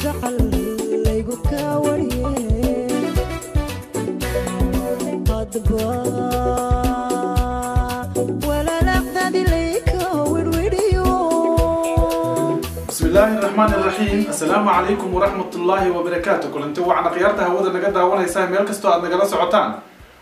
بسم الله الرحمن الرحيم. السلام عليكم ورحمة الله وبركاته. كلنتو وعنا قيارتها وذا نقدر وانا يساهم يلكستو عدنا قلا سعوتان.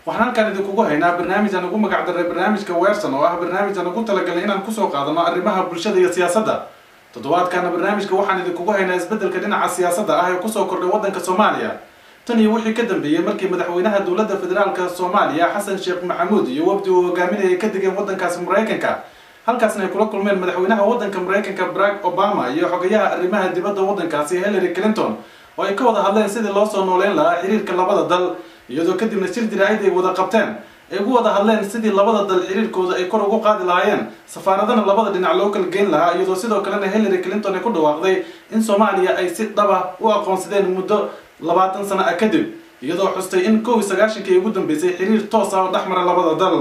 وحنا كان يدكوجو هنا برنامج أنا قوم قاعد برنامج كويرسن برنامج أنا قلت لك هنا نكسو قاعدنا أرمها بالشدة سياسة. تدوات كان برنامج كوحنا يدكوجو هنا يسبدل كدنا على السياسة كسو كل وطن كصوماليا. تاني وحي كدم بيه مركي مدحوينها الدولة الفدرال كصوماليا حسن شيخ محمود يوبدو قامين يكدق وطن كاس مريكنكا. halkaasna ay kula kulmeen madaxweynaha wadanka Mareykanka Barack Obama iyo xogayaha arrimaha dibadda wadankaasi Hillary Clinton oo ay ka wada hadleen sidii loo soo nooleyn lahaa xiriirka labada dal iyadoo kadibna shir diraacid ay wada qabteen ay ugu wada hadleen sidii labada dal xiriirkooda ay kor ugu qaadi lahaayeen safaaradana labada dhinac loo kala geyn lahaa iyadoo sidoo kalena Hillary Clinton ay ku dhawaaqday in Soomaaliya ay si dhab ah u aqoonsadeen muddo 20 sano kadib iyadoo xustay in 19 ugu dambeysay xiriir toos ah oo dhaxmara labada dal.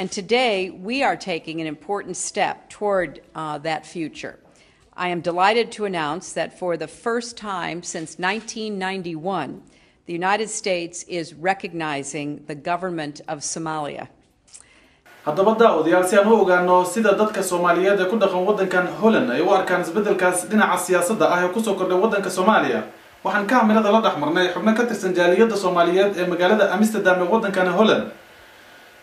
And today, we are taking an important step toward that future. I am delighted to announce that for the first time since 1991, the United States is recognizing the government of Somalia. haddaba daawadayaal si aan u ogaano sida dadka Soomaaliyeed ee ku dhaqan wadankan Holland ay u arkaan isbedelkaas dhinaca siyaasadda ah ee ku soo kordhay wadanka Soomaaliya waxaan kaamirada la dhaxmarnay xubno ka tirsan jaaliyadda Soomaaliyeed ee magaalada Amsterdam ee wadankan Holland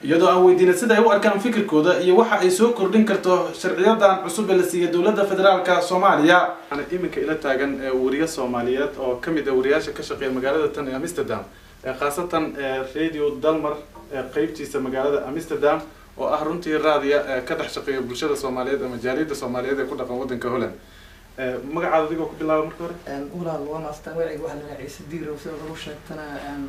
iyadoo aan weydiinay sida ay u arkaan fikirkooda iyo waxa ay soo kordhin karto sharciyadan cusub ee la siiyay dawladda federaalka Soomaaliya. Ana iminka ila taagan wariye Soomaaliyeed oo kamid ah wariyaasha ka shaqeeya magaalada tan ee Amsterdam khaasatan Radio Dalmar qaybtiisa magaalada Amsterdam oo ah runtii raadiya ka dhex shaqeeya bulshada Soomaaliyeed ama jaaliyadda Soomaaliyeed ee ku dhaqan wadanka Holland. magacaada adigoo ku bilaabo marka hore walaal waa maastan wacyiga waxa la ciise diiro sida lagu sheegtana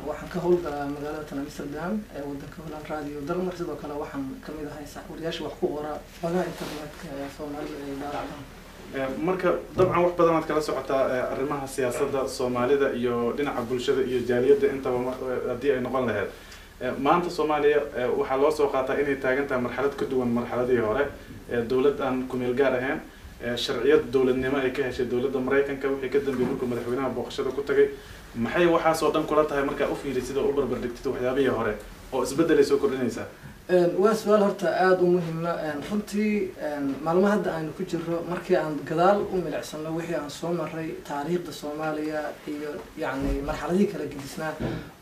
waxaan ka howlgalaa magaalada Amsterdam ee wadanka Holland Radio Dalmar sidoo kale waxaan kamid ahay saxuuriyaasha wax ku qora baraha internetka ee Soomaaliya ay dhaaracdaan marka dabcan wax badan aad kala socotaa arrimaha siyaasadda Soomaalida iyo dhinaca bulshada iyo jaaliyadda intaba hadii ay noqon lahayd maanta Soomaaliya waxa loo soo qaataa inay taagan tahay marxalad ka duwan marxaladii hore dawlad aan ku meel gaar ahayn sharciyada dawladnimo ay ka heshay dawladda Mareykanka wixii ka dambeeyay markuu madaxweynaha booqashada ku tagay maxay waxaas oo dhan kula tahay marka u fiirisid oo u barbar dhigtid waxyaabihii hore oo isbedel ay soo kordhinaysa waa su'aal horta aad u muhiim ah runtii maalmaha hadda aynu ku jirro markii aan gadaal u milicsano wixii aan soo maray taariikhda Soomaaliya iyo yacni marxaladii kala gedisnaa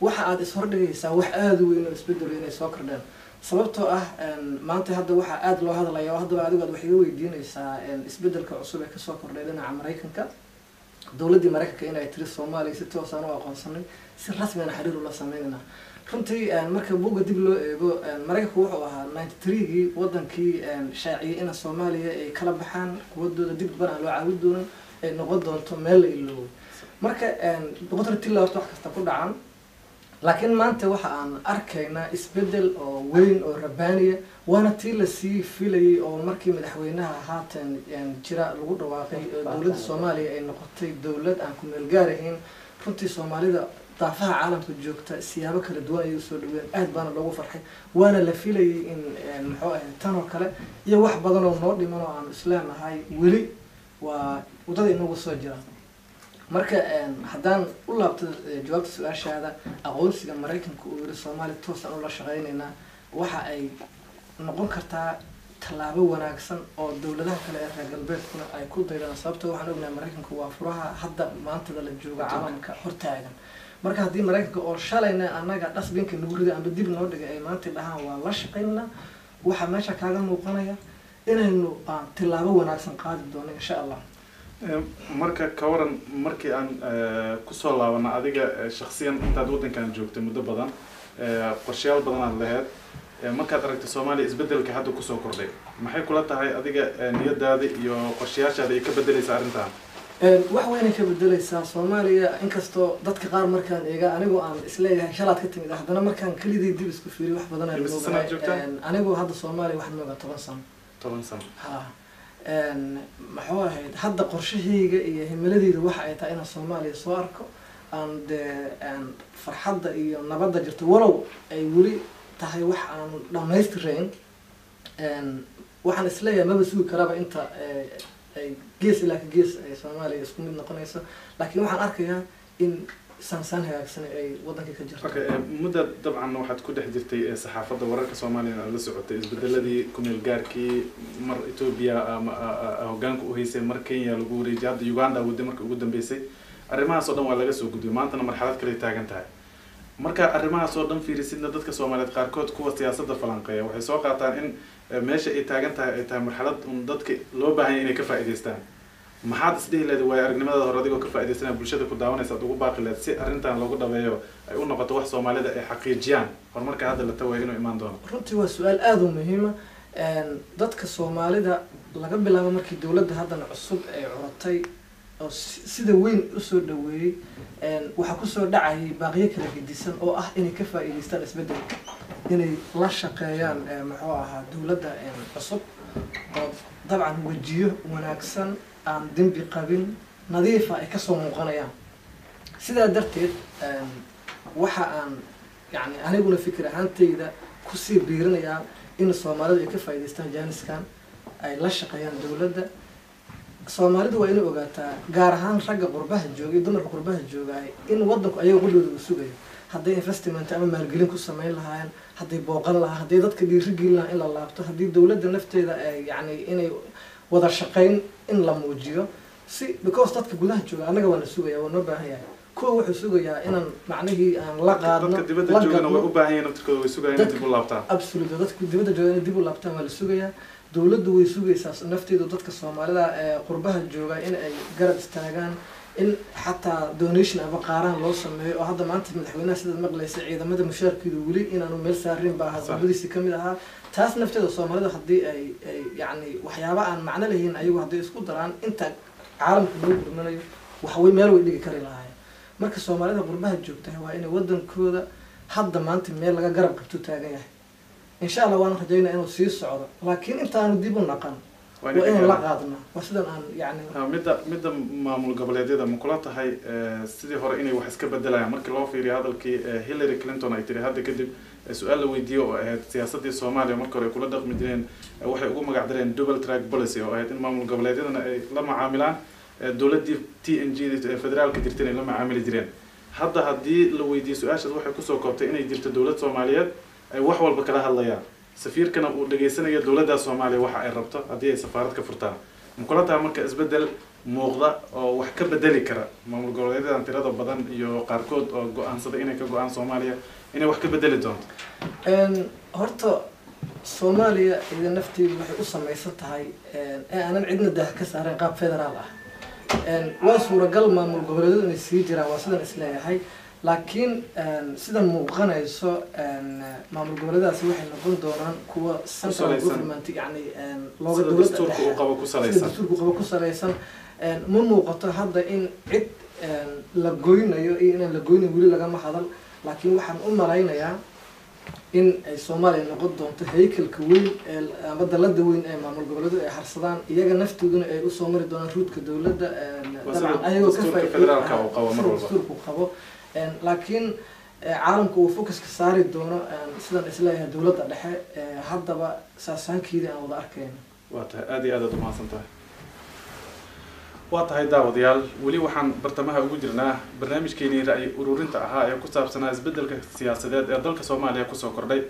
waxa aad is hordhigaysaa wax aad u weyn oo isbedel inay soo kordhaan sababtoo ah maanta hadda waxa aad loo hadlayo hadda adigu aad wax iga weydiinaysaa isbedelka cusub ee ka soo kordhay dhinaca Mareykanka dawladda Mareykanka inay tiri Soomaaliya si toos ah u aqoonsanay si rasmi ah xiriir ula sameeyna runtii marka buuga dib loo eego Mareykanku wuxuu ahaa 93gii wadankii shaaciyay in Soomaaliya ay kala baxaan wadooda dib baan loo caawin doono ay noqon doonto meel la iloobo marka boqortooyada la wax kasta ku dhacan laakiin maanta waxa aan arkaynaa isbedel oo weyn oo rabaaniya waana tii la sii filayay oo markii madaxweynaha haatan jira lagu dhawaaqay dawladda Soomaaliya ay noqotay dawlad aan ku meel gaar ahayn runtii Soomaalida daafaha caalamka joogta siyaabo kala duwan ay soo dhaween aad baan loogu farxay waana la filayay in muxuu ahay tan oo kale iyo wax badan oo noo dhiman oo aan islaamahay weli waa wadada inoo soo jira marka haddaan u laabto jawaabta su'aashaada aqoonsiga Mareykanka oo yiri Soomaaliya toos aan ula shaqeynayna waxa ay noqon kartaa tallaabo wanaagsan oo dawladaha kale ee reer galbeedkuna ay ku daydaan sababtoo waxaan ognahay Mareykanka waa furaha hadda maanta la jooga caalamka hortaagan marka haddii Mareykanka oo shalayna anaga dhasbinka nagu riday amba dib noo dhigay ay maanta dhahaan waa la shaqeynaa waxa meesha kaaga muuqanaya inaynu tallaabo wanaagsan qaadi doono insha Allah marka ka waran markii aan ku soo laabana adiga shakhsiyan intaad wadankan joogtay muddo badan qorshayaal badan aad lahayd markaad aragtay Soomaaliya isbedelka hadda ku soo kordhay maxay kula tahay adiga niyadaada iyo qorshayaashaada ay ka bedelaysaa arrintan wax weyn ka bedelaysaa Soomaaliya inkastoo dadka qaar markaan eega anigu aan isleeyahay shalaad ka timid haddana markaan kaliday dib isku fiiriyo wax badan aan anigu hadda Soomaaliya wax nooga 10 sano ha maxuu ahayd hadda qorshahayga iyo himiladeyda waxa ay tahay in Soomaaliya soo arko aan farxadda iyo nabadda jirto walow ay weli tahay wax aan dhamaystirayn waxaan isleeyahay ma basugi karaba inta ay ay gees ilaa ka gees ay Soomaaliya isku mid noqonayso laakiin waxaan arkayaa in سان هاكسن أي وضعك كجرت. مدة طبعا واحد كده حجرتي صحافة ورقة سوماليا على سعودة إزبدل الذي كم الجاركي مر إثيوبيا أو جانك وهي سمر كينيا لجوري جاد يوغندا ودمر قدام بيسي الرماها صدام ولا جس وجودي ما أنتنا مرحلات كلي تاجنتها مركا الرماها صدام في رسالة ضدك سوماليا قاركوت قوة سياسة الفلنقية وحسوا قاطع إن ماشي تاجنتها مرحلات ضدك لو بعين إنك فائدستان ما حد سديه لهذا ويرجع هذا الراديو كفاية سنة بالشدة كداونا يصدقوا باقي لا تسي أرنتان لو قدام بيو يقولنا قطوة سوماليا ده حقيقيان فالمركا هذا اللي توه إنه إيمان دونه. runtii waa su'aal aad u muhiima dadka Soomaalida laga bilaabo markii dawladda hadan cusub ay curatay oo sida weyn u soo dhaweeyay waxa ku soo dhacay baaqiyo kala gedisan oo ah inay ka faa'iideystaan isbedelka inay la shaqeeyaan muxuu ahaa dawladda cusub oo dabcan wajiyo wanaagsan aan dambi qabin nadiif ah ay ka soo muuqanayaan sidaa darteed waxa aan يعني أنا أقول فكرة هانتيدا كسي بيرنا يعني إن الصوماليين كيف يدستان جانسكان أي لا شقيان دولة الصوماليين وإنه وقتها جارهان رجع قربها الجوجي دمر قربها الجوجي إن وضعك أيه يقولوا السوقي هذا إنفستمنت أما مالجلين كسمين لها هذا يبغى لها هذا ضد كبير رجل لها إلا الله هذه الدولة النفط يعني إنه وضع شقين إن لم وجيه سي because ضد كقولها الجوجي أنا قبل السوقي ونربح يعني كو وحسوقيا إن معنيه أن لقى dadka dibadda joogana way u baahan yihiin dadkooda way sugayaan dib u laabtaan absolutely dadka dibadda joogana dib u laabtaan wala sugaya dawladdu way sugaysaa nafteedu dadka Soomaalida ee qurbaha jooga in ay garab istaagaan in xataa donation ama qaaraan loo sameeyo oo hadda maanta madaxweynaha sida maqlaysa ciidamada mushaarkiidu wali inaanu meel saarin baa hadaladiisa kamid ahaa taas nafteedu Soomaalida hadii ay yani waxyaabo aan macno lahayn ayagu hadii isku daraan inta caalamka loo gurmanayo waxa way meel way dhigi kari lahaayeen marka Soomaalida qurbaha joogta waa inay wadankooda hadda maanta meel laga garab qabto taagan yahay insha Allah waan rajaynaa inuu sii socdo laakiin inta aanu dib u naqan waa in la qaadna waa sidan aan yani midda maamul goboleedyada ma kula tahay sidii hore inay wax iska bedelayaan markii loo fiiriyo hadalkii Hillary Clinton ay tiri hadda kadib su'aal la weydiiyo oo ahayd siyaasadii Soomaaliya markii hore kula dhaqmi jireen waxay ugu magac dareen double track policy oo ahayd in maamul goboleedyadana ay la macaamilaan دولتي TNG فدرال كجرتين لما عامل جرين هذا هدي لو يدي سؤال شو واحد كسر كابتن إنه جرت دولة صومالية وحول بكرها الليال سفير كان ولقي سنة دولة صومالية واحد الربطة هذه سفارة كفرتان مقولتها عمل إسبدل مغضى وحكي بدلي كرا ما مقولة هذا أنت رضا بدن يو قاركود أو عن صدقينه كجوان صومالية إنه وحكي بدلي دونت هرتا صوماليا إذا نفتي وحي أصلا ما يصدها أنا عندنا ده كسر قاب فدرال وصورة قل ما مقولة إن السيجرا وصلنا إسلامي هاي لكن سيدا مغنى يسوع ما مقولة سوي إحنا نقول دوران كوا سنترال جوفرمنت يعني لغة دولة دستور قوة كسريسان دستور قوة كسريسان من موقعه هذا إن عد لجوين إن لجوين يقول لك ما حضر لكن واحد علينا يا إن الصومالي نقد دونت هيكل كوين بدل الدوين معمول قبله حرصدان يجا نفط دون الصومالي دون روت كدولة طبعا أيوة كفدرال قوة مرة قوة لكن عالم كوفوكس كساري دونه سيدنا إسلامي دولة الحين هذا بقى ساسان كذي أنا وضع أركين واتها أدي أدد ما صنتها واتها داوديال ولي وحن برتمها وجرنا برنامج كيني رأي أورورين تاعها يكتب سنة بدل السياسة دولة الصومالية كسر كردي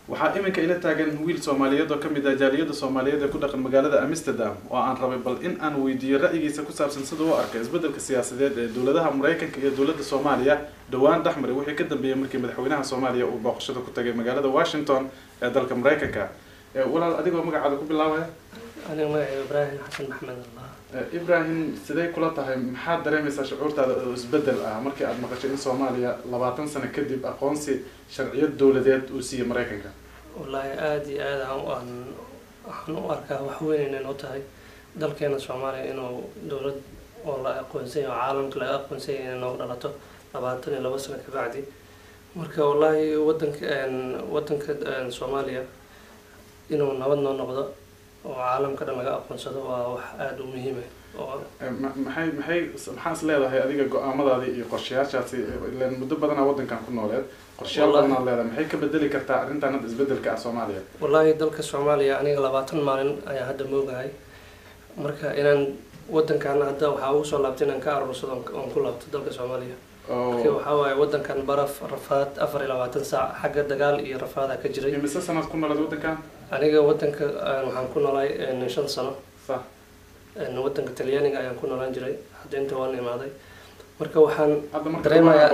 waxaa iminka ila taagan wiil Soomaaliyeed oo kamid ah jaaliyada Soomaaliyeed ee ku dhaqan magaalada Amsterdam oo aan rabay bal in aan weydiiyo ra'yigiisa ku saabsan sida uu arkay isbedelka siyaasadeed ee dawladaha Mareykanka iyo dawladda Soomaaliya dhawaan dhaxmaray wixii ka dambeeyay markii madaxweynaha Soomaaliya uu booqashada ku tagay magaalada Washington ee dalka Mareykanka walaal adigoo magacaada ku bilaabaya أنا معي إبراهيم حسن محمد الله إبراهيم sidee kula tahay maxaad dareemaysaa shucuurtaada oo isbedel ah markii aad maqashay in Soomaaliya 20 sano kadib aqoonsi sharciyad dawladeed uu siiyay Mareykanka والله عادي عن أركها وحوين إنه تهي دلكنا الصومالي إنه دولة والله أقوى زي عالم كلا أقوى زي إنه رلته لبعتني لوصلك بعدي مركا والله ودنك الصومالية إنه نودنا نقضى وعالم كذا ما أقوى صدق وحاد مهمة maxay leedahay adiga go'aamadaada iyo qorshayaashaasi ilaan muddo badan wadankan ku nooleed qorshayaal badan leedahay maxay ka bedeli kartaa arrintan isbedelka Soomaaliya والله دلك الصومالية أنا 20 مالين أنا هذا موجهاي marka inaan wadankan hadda waxaa ugu soo laabtay inaan ka aruursado oon ku laabto dalka Soomaaliya marka waxaa waaye wadankan baraf rafaad 24 saac xagga dagaal iyo rafaada ka jiray imise sanad ku noolad wadankan aniga wadanka waxaan ku noolay 5 sano صح wadanka Talyaaniga ayaan ku noolaan jiray hadda inta waan imaaday marka waxaan dareemayaa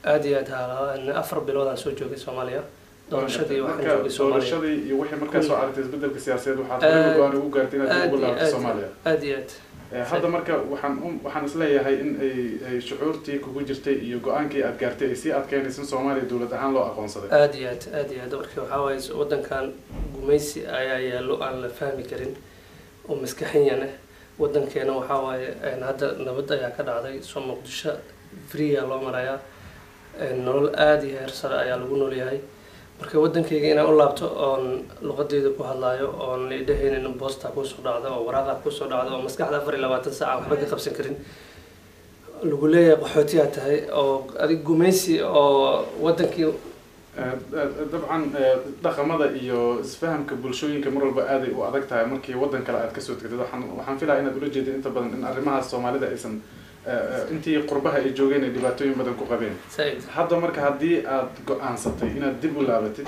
aad iyo aad haa 4 bilood aan soo joogay Soomaaliya doorashadii waxaan joogay Soomaaliya doorashadii iyo wixii markaa soo aragtay isbedelka siyaasadeed waxaad go'aan ugu gaartay inaad ugu laabato Soomaaliya aad iyo aad hadda marka waxaan isleeyahay in ay shucuurtii kugu jirtay iyo go'aankii aad gaartay ay sii adkeynaysan Soomaaliya dawlad ahaan loo aqoonsaday aad iyo aad marka waxa waaye wadankan gumaysi ayaa yaalo aan la fahmi karin oo maskaxiyana wadankeena waxa waaye hadda nabad ayaa ka dhacday soo Muqdisho free loo marayaa nolol aad iyo heer sare ayaa lagu noolyahay marka wadankayga inaan u laabto oon luqadeeda ku hadlaayo oon leedahay boosta ku soo dhacdo oo waraaqa ku soo dhacdo oo maskaxda 24 saac waxba ka qabsan karin lagu leeyahay qaxootiga tahay oo adig gumaysi oo wadankii dabcan dhaqamada iyo isfahamka bulshooyinka mar walba aad ay u adag tahay markii wadan kale aad ka soo tagtid waxaan filayaa inaad ula jeedin inta badan in arrimaha Soomaalida aysan intii qurbaha ay joogeen ay dhibaatooyin badan ku qabeen hadda marka haddii aad go'aansatay inaad dib u laabatid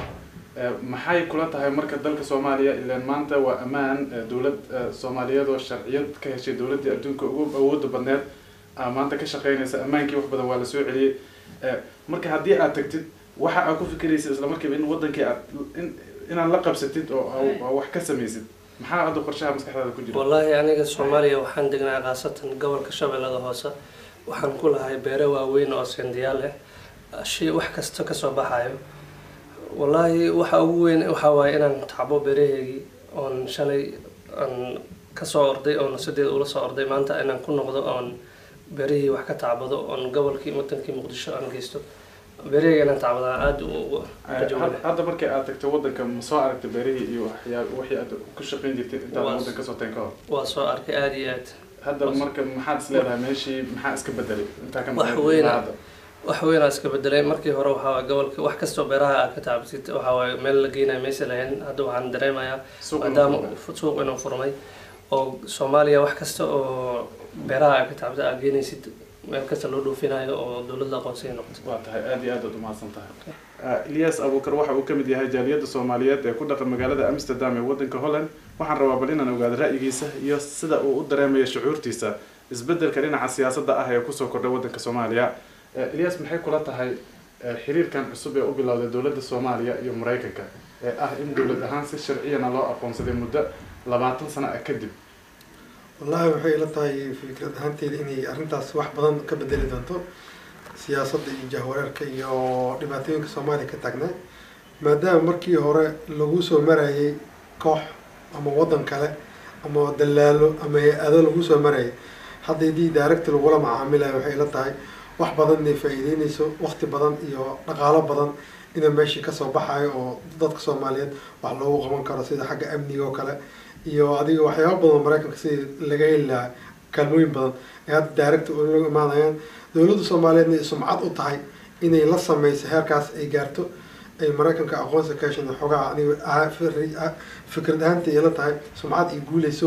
maxay kula tahay marka dalka Soomaaliya ilaan maanta waa ammaan dawlad Soomaaliyeed oo sharciyad ka heshay dawladda adduunka ugu awoodda badneed maanta ka shaqeynaysa ammaankii wax badan waa la soo celiyay marka haddii aad tagtid waxa aad ku fikiraysid isla markiiba in wadankii aad inaad la qabsatid oo wax ka samaysid maxaa aad qorshaha maskaxdaada ku jira wallahi aniga Soomaaliya waxaan degnaa qaasatan gobolka Shabeellada Hoose waxaan ku lahay beero waaweyn oo sendiyaal leh shay wax kasta ka soo baxayo wallahi waxa ugu weyn waxa waaye inaan tacbo beeraheegi oon shalay aan ka soo orday oo sideed ula soo orday maanta inaan ku noqdo oon beerihii wax ka tacbado oon gobolkii wadankii Muqdisho aan geysto beerihii tacbada aad u hadda markii aad tagtay wadanka ma soo aragtay beerihii iyo wixii aad ku shaqeyn jirtay inta wadanka soo tayn ka hor waa soo arkay aad iyo aad hadda marka maxaad isleedahay meeshii maxaa iska bedelay inta ka wax weyn iska bedelay markii hore waxa gobolka wax kasto beeraha aad ka taabtid waxa way meel la geenay meesha lahayn hadda waxaan dareemayaa maadaama suuq inuu furmay oo Soomaaliya wax kasta oo beeraha aad ka taabtid aad geenaysid meel kasta loo dhoofinayo oo dawladda aqoonsiga noqoto waa tahay aad iyo aad u mahadsan tahay Ilyas Abuukar waxa uu kamid yahay jaaliyadda Soomaaliyeed ee ku dhaqan magaalada Amsterdam ee wadanka Holland waxaan rabaa bal inaan ogaado ra'yigiisa iyo sida uu u dareemayo shucuurtiisa isbedelka dhinaca siyaasadda ah ee ku soo kordhay wadanka Soomaaliya Ilyas maxay kula tahay xiriirkan cusub ee u bilowday dawladda Soomaaliya iyo Mareykanka ee ah in dawlad ahaan si sharciyan loo aqoonsaday muddo 20 sano kadib والله waxay ila tahay fikrad ahaanteeda inay arrintaas wax badan ka bedeli doonto siyaasadda iyo jahwareerka iyo dhibaatooyinka Soomaaliya ka taagnaa maadaama markii hore lagu soo marayay koox ama wadan kale ama dalaalo ama hay'ado lagu soo marayay haddii director lagu la macaamilayo waxay ila tahay wax badan inay faa'iideynayso waqti badan iyo dhaqaale badan inay meeshii ka soo baxayo oo dadka Soomaaliyeed wax loogu qaban karo sida xagga amniga oo kale iyo adiga waxyaabo badan Mareykanka si laga helaa kalmooyin badan ee hadda director oo lagu imaanayaan dawladda Soomaaliyeed ay sumcad u tahay inay la sameeyso heerkaas ay gaarto ay Mareykanka aqoonsi ka heshay xogaa aniga fikrad ahaanteeda ila tahay sumcad iyo guuleyso